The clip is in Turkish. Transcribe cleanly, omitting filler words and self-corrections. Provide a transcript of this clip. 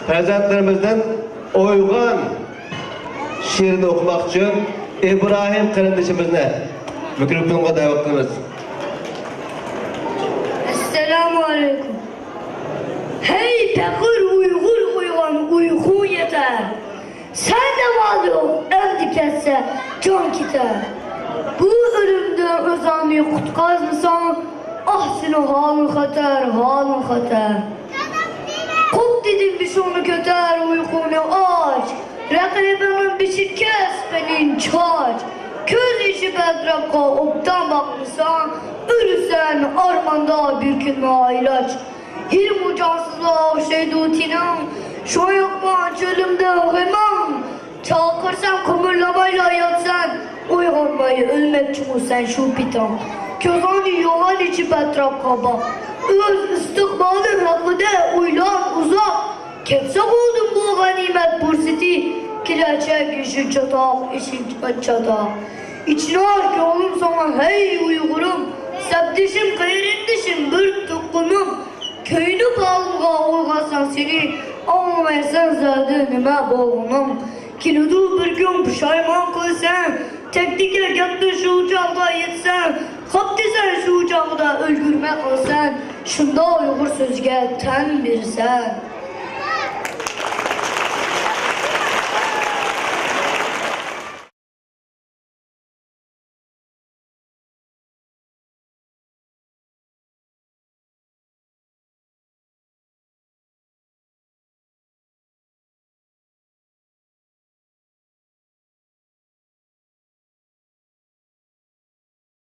farzandlarimizdan Oygan şiirini okumak için İbrahim kardeşimizni mikrofonga davet qilamiz. Esselamu aleyküm. Hey pekir Uygur uygan uyku yeter. Sen de malum evdi kesse can kiter. Bu ölümden özani kutkaz mısın? Ah senin halın hater. Kop dedim bir şunu köter uykunu aç. Rakibinin bir şey kes benim çaç. Köz işi bedrakka optan bakmışsan, ölürsen armanda bir kılma ilaç. Hilim ucansızlığa şeydutinan, şu yapma çölümde uyman. Çakırsan kumurlamayla yatsan, uyganmayı ölmek çünkü sen şu pitan. Közani yoğan içi bedrakka bak. Öz istikbalın hakkıda uylan uzak. Kepse buldum bu ganimet bursiti. Kireçe işin çatak, işin çatak. İçine var ki oğlum sana hey Uygurum. Sebdişim kayırındışım bir tukkunum. Köyünü bağlığa uygasan seni. Anlamaysan zaten nime boğunum. Kinudu bir gün pişayman kılsan. Tekniker yattı şu uçakta yetsen. Kaptı sen şu uçakta öldürme kılsan. Şunda Uygur sözge ten birsen.